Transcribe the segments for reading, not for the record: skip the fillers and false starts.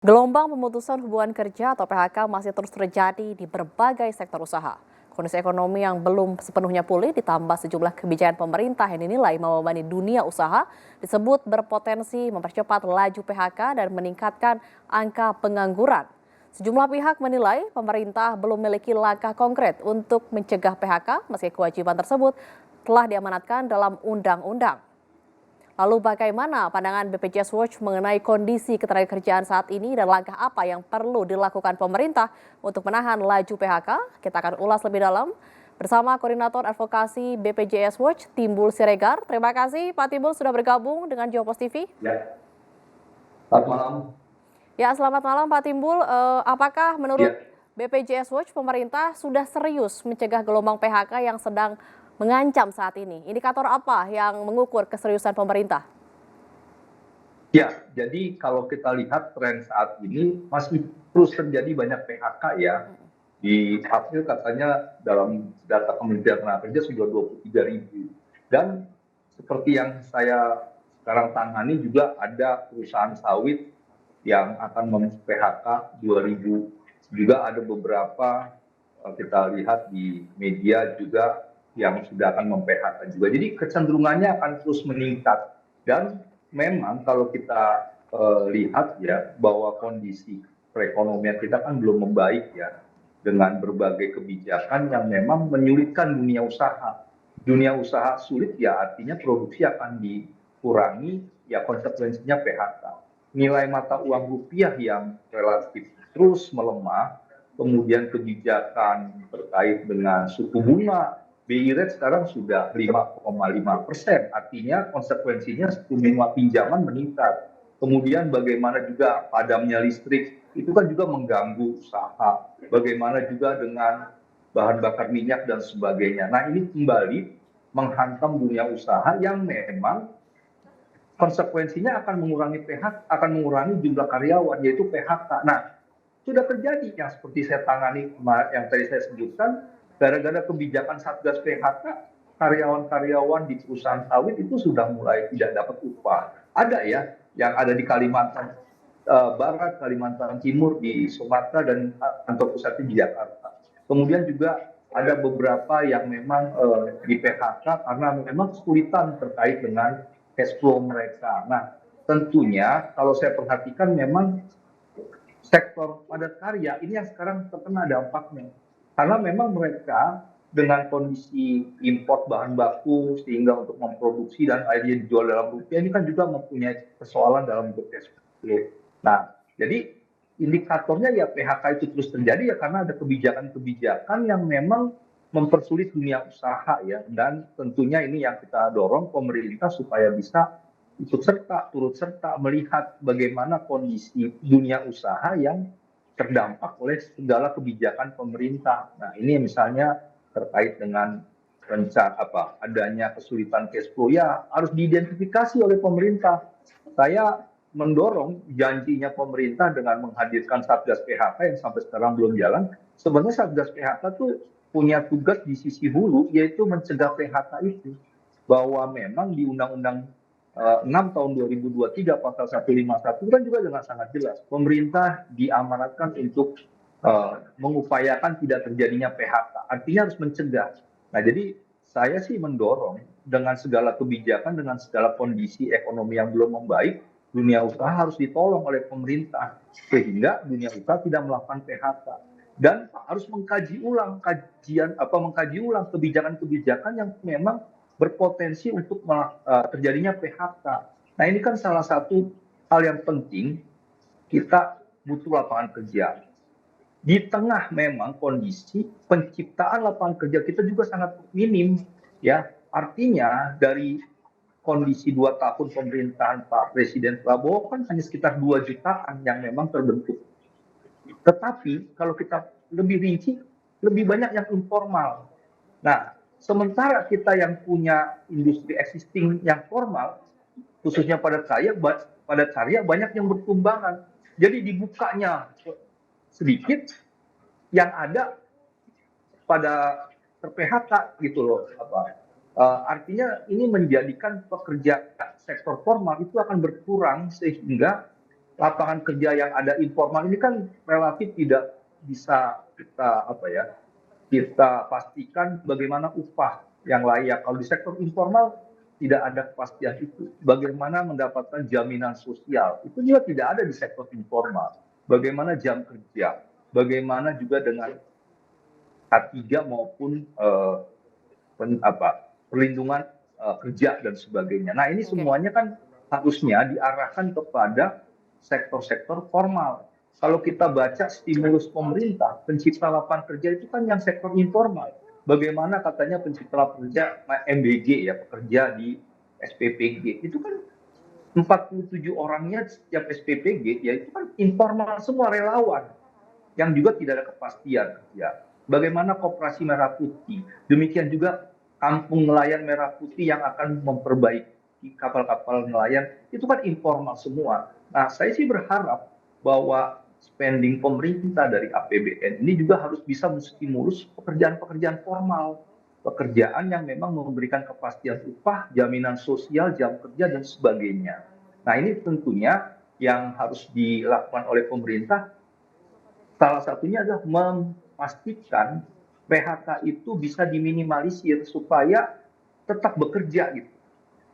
Gelombang pemutusan hubungan kerja atau PHK masih terus terjadi di berbagai sektor usaha. Kondisi ekonomi yang belum sepenuhnya pulih ditambah sejumlah kebijakan pemerintah yang dinilai membebani dunia usaha disebut berpotensi mempercepat laju PHK dan meningkatkan angka pengangguran. Sejumlah pihak menilai pemerintah belum memiliki langkah konkret untuk mencegah PHK meski kewajiban tersebut telah diamanatkan dalam undang-undang. Lalu bagaimana pandangan BPJS Watch mengenai kondisi ketenagakerjaan saat ini dan langkah apa yang perlu dilakukan pemerintah untuk menahan laju PHK? Kita akan ulas lebih dalam bersama Koordinator Advokasi BPJS Watch, Timbul Siregar. Terima kasih Pak Timbul sudah bergabung dengan Jopos TV. Ya, selamat malam. Ya, selamat malam Pak Timbul. Apakah menurut Ya, BPJS Watch pemerintah sudah serius mencegah gelombang PHK yang sedang mengancam saat ini? Indikator apa yang mengukur keseriusan pemerintah? ya. Jadi kalau kita lihat tren saat ini masih terus terjadi banyak PHK ya. Di April katanya dalam data Kementerian Tenaga Kerja sudah 23.000. Dan seperti yang saya sekarang tangani juga ada perusahaan sawit yang akan mem-PHK 2.000. Juga ada beberapa kita lihat di media juga yang sudah akan mem-PHK juga. Jadi kecenderungannya akan terus meningkat. Dan memang kalau kita lihat ya bahwa kondisi perekonomian kita kan belum membaik ya dengan berbagai kebijakan yang memang menyulitkan dunia usaha. Dunia usaha sulit ya artinya produksi akan dikurangi ya konsekuensinya PHK. Nilai mata uang rupiah yang relatif terus melemah, kemudian kebijakan terkait dengan suku bunga BI rate sekarang sudah 5,5%, artinya konsekuensinya suku bunga pinjaman meningkat. Kemudian bagaimana juga padamnya listrik, itu kan juga mengganggu usaha. Bagaimana juga dengan bahan bakar minyak dan sebagainya. Nah ini kembali menghantam dunia usaha yang memang konsekuensinya akan mengurangi PHK, akan mengurangi jumlah karyawan, yaitu PHK. Nah, sudah terjadi yang seperti saya tangani yang tadi saya sebutkan, gara-gara kebijakan Satgas PHK, karyawan-karyawan di perusahaan sawit itu sudah mulai tidak dapat upah. Ada ya, yang ada di Kalimantan Barat, Kalimantan Timur, di Sumatera, dan kantor pusatnya di Jakarta. Kemudian juga ada beberapa yang memang di PHK karena memang kesulitan terkait dengan cash flow mereka. Nah, tentunya kalau saya perhatikan memang sektor padat karya ini yang sekarang terkena dampaknya. Karena memang mereka dengan kondisi import bahan baku sehingga untuk memproduksi dan akhirnya dijual dalam rupiah ini kan juga mempunyai persoalan dalam bentuk cash flow. Nah, jadi indikatornya ya PHK itu terus terjadi ya karena ada kebijakan-kebijakan yang memang mempersulit dunia usaha ya, dan tentunya ini yang kita dorong pemerintah supaya bisa turut serta melihat bagaimana kondisi dunia usaha yang terdampak oleh segala kebijakan pemerintah. Nah, ini misalnya terkait dengan adanya kesulitan cash flow ya harus diidentifikasi oleh pemerintah. Saya mendorong janjinya pemerintah dengan menghadirkan Satgas PHK yang sampai sekarang belum jalan. Sebenarnya Satgas PHK tuh punya tugas di sisi hulu, yaitu mencegah PHK itu. Bahwa memang di Undang-Undang 6 tahun 2023 pasal 151 kan juga dengan sangat jelas. Pemerintah diamanatkan untuk mengupayakan tidak terjadinya PHK. Artinya harus mencegah. Nah, jadi saya sih mendorong dengan segala kebijakan, dengan segala kondisi ekonomi yang belum membaik, dunia usaha harus ditolong oleh pemerintah sehingga dunia usaha tidak melakukan PHK, dan harus mengkaji ulang kebijakan-kebijakan yang memang berpotensi untuk terjadinya PHK. Nah, ini kan salah satu hal yang penting, kita butuh lapangan kerja. Di tengah memang kondisi penciptaan lapangan kerja kita juga sangat minim ya. Artinya dari kondisi 2 tahun pemerintahan Pak Presiden Prabowo kan hanya sekitar 2 jutaan yang memang terbentuk. Tetapi kalau kita lebih rinci, lebih banyak yang informal. Nah, sementara kita yang punya industri existing yang formal, khususnya pada karya banyak yang bertumbangan. Jadi dibukanya sedikit, yang ada pada ter-PHK gitu loh. Artinya ini menjadikan pekerja sektor formal itu akan berkurang sehingga lapangan kerja yang ada informal ini kan relatif tidak bisa kita pastikan bagaimana upah yang layak. Kalau di sektor informal tidak ada kepastian itu. Bagaimana mendapatkan jaminan sosial itu juga tidak ada di sektor informal. Bagaimana jam kerja, bagaimana juga dengan K3 maupun perlindungan kerja dan sebagainya. Nah ini Oke. semuanya kan harusnya diarahkan kepada sektor-sektor formal. Kalau kita baca stimulus pemerintah, pencipta lapangan kerja itu kan yang sektor informal. Bagaimana katanya pencipta lapangan kerja MBG ya, pekerja di SPPG, itu kan 47 orangnya setiap SPPG, ya itu kan informal semua, relawan yang juga tidak ada kepastian kerja. Bagaimana Koperasi Merah Putih, demikian juga kampung nelayan Merah Putih yang akan memperbaiki kapal-kapal nelayan, itu kan informal semua. Nah, saya sih berharap bahwa spending pemerintah dari APBN ini juga harus bisa menstimulus pekerjaan-pekerjaan formal, pekerjaan yang memang memberikan kepastian upah, jaminan sosial, jam kerja, dan sebagainya. Nah, ini tentunya yang harus dilakukan oleh pemerintah. Salah satunya adalah memastikan PHK itu bisa diminimalisir supaya tetap bekerja gitu.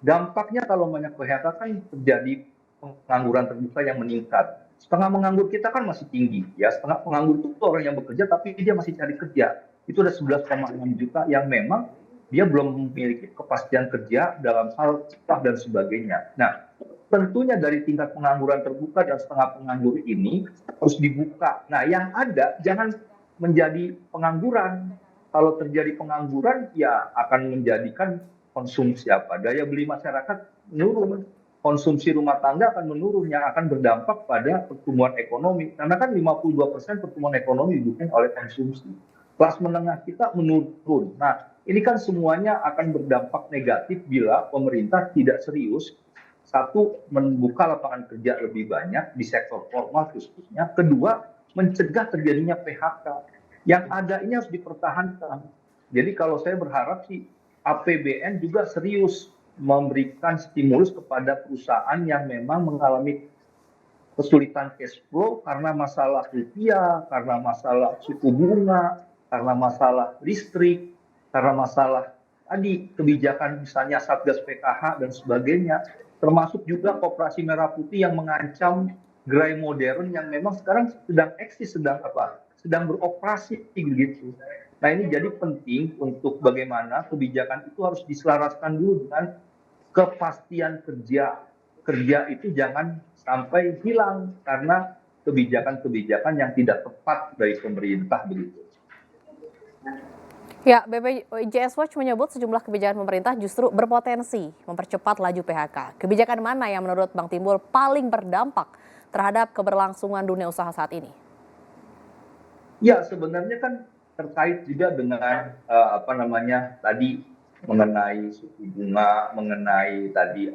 Dampaknya kalau banyak PHK kan terjadi pengangguran terbuka yang meningkat. Setengah menganggur kita kan masih tinggi, ya. Setengah penganggur itu orang yang bekerja tapi dia masih cari kerja. Itu ada 11,6 juta yang memang dia belum memiliki kepastian kerja dalam hal upah dan sebagainya. Nah, tentunya dari tingkat pengangguran terbuka dan setengah penganggur ini harus dibuka. Nah, yang ada jangan menjadi pengangguran. Kalau terjadi pengangguran, ya akan menjadikan konsumsi daya beli masyarakat menurun, konsumsi rumah tangga akan menurun, yang akan berdampak pada pertumbuhan ekonomi, karena kan 52% pertumbuhan ekonomi didukung oleh konsumsi. Kelas menengah kita menurun. Nah, ini kan semuanya akan berdampak negatif bila pemerintah tidak serius. Satu, membuka lapangan kerja lebih banyak di sektor formal khususnya. Kedua, mencegah terjadinya PHK. Yang ada ini harus dipertahankan. Jadi kalau saya berharap sih APBN juga serius memberikan stimulus kepada perusahaan yang memang mengalami kesulitan cash flow karena masalah rupiah, karena masalah suku bunga, karena masalah listrik, karena masalah tadi kebijakan misalnya Satgas PKH dan sebagainya, termasuk juga Koperasi Merah Putih yang mengancam gerai modern yang memang sekarang sedang eksis, sedang beroperasi begitu. Nah ini jadi penting untuk bagaimana kebijakan itu harus diselaraskan dulu dengan kepastian kerja. Kerja itu jangan sampai hilang karena kebijakan-kebijakan yang tidak tepat dari pemerintah begitu. Ya, BPJS Watch menyebut sejumlah kebijakan pemerintah justru berpotensi mempercepat laju PHK. Kebijakan mana yang menurut Bang Timbul paling berdampak terhadap keberlangsungan dunia usaha saat ini? Ya, sebenarnya kan terkait juga dengan tadi mengenai suku bunga, mengenai tadi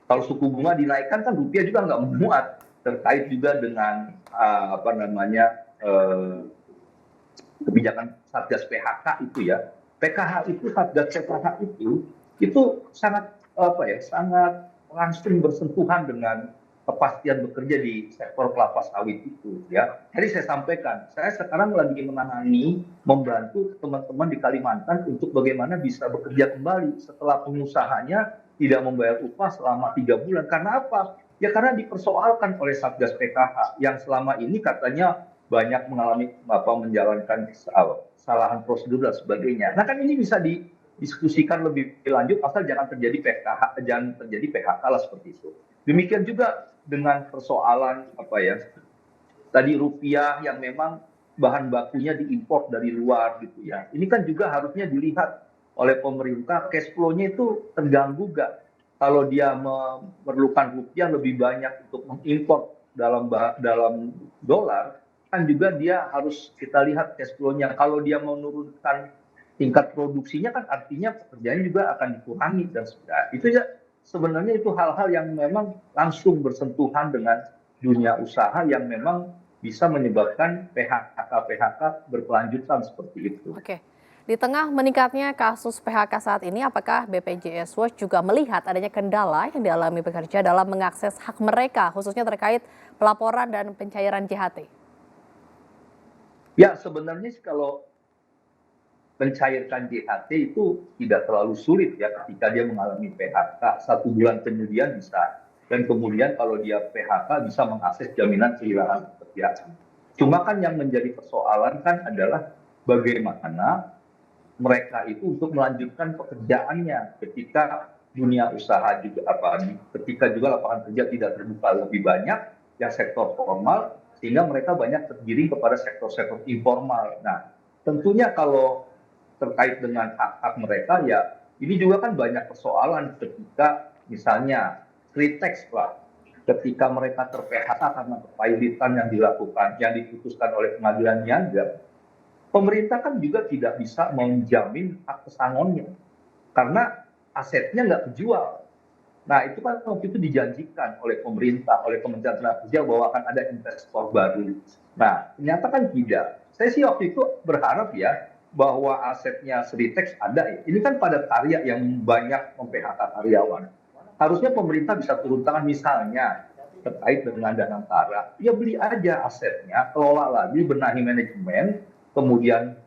kalau suku bunga dinaikkan kan rupiah juga nggak memuat, terkait juga dengan kebijakan Satgas PHK itu ya. Satgas PHK itu sangat sangat langsung bersentuhan dengan kepastian bekerja di sektor kelapa sawit itu ya. Tadi saya sampaikan, saya sekarang lagi menangani, membantu teman-teman di Kalimantan untuk bagaimana bisa bekerja kembali setelah pengusahanya tidak membayar upah selama 3 bulan. Karena apa? Ya karena dipersoalkan oleh Satgas PKH yang selama ini katanya banyak mengalami menjalankan kesalahan prosedur dan sebagainya. Nah kan ini bisa didiskusikan lebih lanjut asal jangan terjadi PHK lah seperti itu. Demikian juga dengan persoalan tadi rupiah yang memang bahan bakunya diimpor dari luar gitu ya. Ini kan juga harusnya dilihat oleh pemerintah, cash flow-nya itu terganggu gak kalau dia memerlukan rupiah lebih banyak untuk mengimpor dalam dolar, kan juga dia harus kita lihat cash flow-nya. Kalau dia menurunkan tingkat produksinya kan artinya pekerjaannya juga akan dikurangi dan sebagainya. Itu ya sebenarnya itu hal-hal yang memang langsung bersentuhan dengan dunia usaha yang memang bisa menyebabkan PHK berkelanjutan seperti itu. Oke. Di tengah meningkatnya kasus PHK saat ini, apakah BPJS Watch juga melihat adanya kendala yang dialami pekerja dalam mengakses hak mereka, khususnya terkait pelaporan dan pencairan JHT? Ya, sebenarnya sih kalau mencairkan JHT itu tidak terlalu sulit ya ketika dia mengalami PHK, 1 bulan kemudian bisa. Dan kemudian kalau dia PHK bisa mengakses jaminan kehilangan pekerjaan. Cuma kan yang menjadi persoalan kan adalah bagaimana mereka itu untuk melanjutkan pekerjaannya ketika dunia usaha juga ketika juga lapangan kerja tidak terbuka lebih banyak yang sektor formal, sehingga mereka banyak tergiring kepada sektor-sektor informal. Nah, tentunya kalau terkait dengan hak-hak mereka ya ini juga kan banyak persoalan ketika misalnya kritex lah, ketika mereka ter-PHK karena kepailitan yang dilakukan, yang diputuskan oleh pengadilan niaga, pemerintah kan juga tidak bisa menjamin hak pesangonnya karena asetnya nggak kejual. Nah, itu kan waktu itu dijanjikan oleh pemerintah, oleh Kementerian Tenaga Kerja bahwa akan ada investor baru. Nah, ternyata kan tidak. Saya sih waktu itu berharap ya bahwa asetnya Sritex ada ya. Ini kan pada karya yang banyak mem-PHK karyawan. Harusnya pemerintah bisa turun tangan misalnya terkait dengan Danantara. Ya beli aja asetnya, kelola lagi, benahi manajemen, kemudian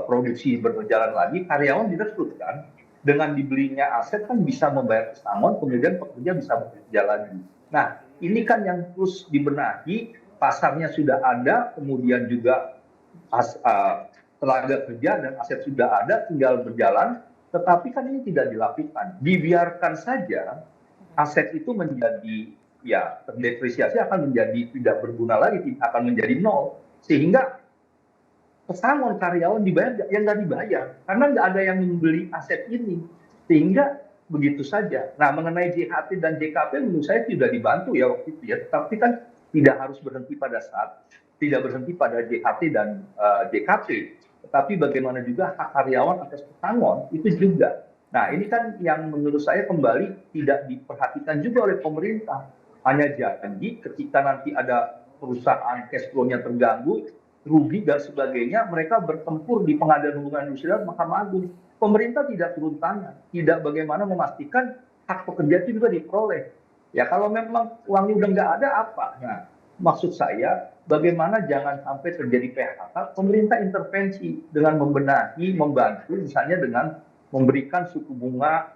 produksi berjalan lagi, karyawan direkrutkan. Dengan dibelinya aset kan bisa membayar pesangon, kemudian pekerja bisa bekerja lagi. Nah, ini kan yang terus dibenahi, pasarnya sudah ada, kemudian juga tenaga kerja dan aset sudah ada, tinggal berjalan, tetapi kan ini tidak dilakukan. Dibiarkan saja aset itu menjadi ya terdepresiasi, akan menjadi tidak berguna lagi, akan menjadi nol, sehingga pesangon karyawan dibayar yang nggak dibayar karena nggak ada yang membeli aset ini, sehingga begitu saja. Nah, mengenai JHT dan JKP menurut saya sudah dibantu ya waktu itu ya, tapi kan tidak harus berhenti pada saat tidak berhenti pada JHT dan JKP, tetapi bagaimana juga hak karyawan atas pesangon itu juga. Nah, ini kan yang menurut saya kembali tidak diperhatikan juga oleh pemerintah, hanya janji ketika nanti ada perusahaan cash flow-nya terganggu, rugi dan sebagainya, mereka bertempur di Pengadilan Hubungan Industrial, Mahkamah Agung. Pemerintah tidak turun tangan, tidak bagaimana memastikan hak pekerja itu juga diperoleh. Ya kalau memang uangnya udah nggak ada apa? Nah, maksud saya bagaimana jangan sampai terjadi PHK, pemerintah intervensi dengan membenahi, membantu, misalnya dengan memberikan suku bunga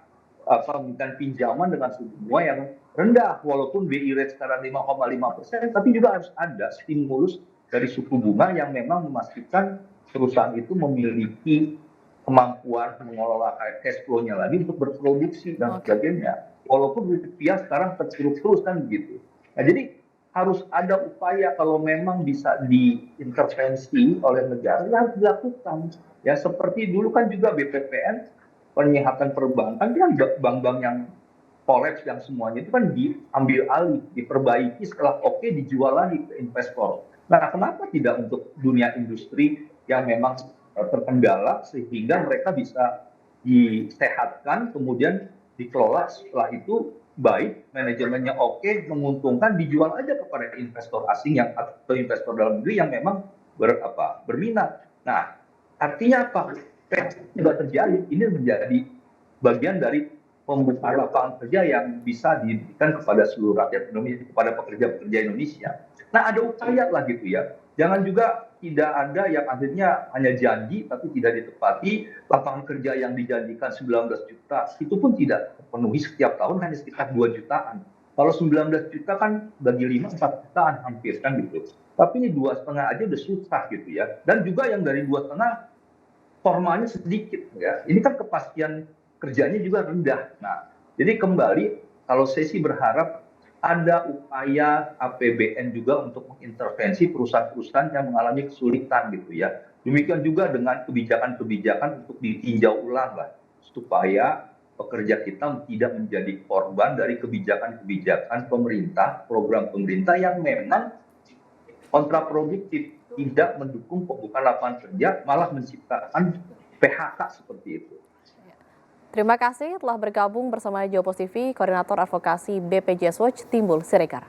memberikan pinjaman dengan suku bunga yang rendah, walaupun BI rate sekarang 5,5%, tapi juga harus ada stimulus dari suku bunga yang memang memastikan perusahaan itu memiliki kemampuan mengelola cash flow-nya lagi untuk berproduksi dan sebagainya. Walaupun rupiah sekarang terpuruk terus kan begitu. Nah, jadi harus ada upaya kalau memang bisa diintervensi oleh negara, ya harus dilakukan. Ya seperti dulu kan juga BPPN penyihatan perbankan kan bank-bank yang kolaps yang semuanya itu kan diambil alih, diperbaiki, setelah oke dijual lagi ke investor. Nah, kenapa tidak untuk dunia industri yang memang terkendala sehingga mereka bisa disehatkan, kemudian dikelola, setelah itu baik, manajemennya oke, menguntungkan, dijual aja kepada investor asing yang atau investor dalam negeri yang memang berminat. Nah, artinya apa? Tidak terjadi. Ini menjadi bagian dari pembukaan lapangan kerja yang bisa diberikan kepada seluruh rakyat Indonesia, kepada pekerja-pekerja Indonesia. Nah, ada upaya lah gitu ya. Jangan juga tidak ada yang akhirnya hanya janji tapi tidak ditepati. Lapangan kerja yang dijanjikan 19 juta itu pun tidak terpenuhi, setiap tahun hanya sekitar 2 jutaan. Kalau 19 juta kan bagi 5, 4 jutaan hampir kan gitu. Tapi ini 2,5 aja udah susah gitu ya. Dan juga yang dari 2,5 formalnya sedikit ya. Ini kan kepastian kerjanya juga rendah. Nah, jadi kembali kalau saya sih berharap ada upaya APBN juga untuk mengintervensi perusahaan-perusahaan yang mengalami kesulitan gitu ya. Demikian juga dengan kebijakan-kebijakan untuk ditinjau ulang lah, supaya pekerja kita tidak menjadi korban dari kebijakan-kebijakan pemerintah, program pemerintah yang memang kontraproduktif, tidak mendukung pembukaan lapangan kerja, malah menciptakan PHK seperti itu. Terima kasih telah bergabung bersama Jopos TV, Koordinator Advokasi BPJS Watch Timbul Siregar.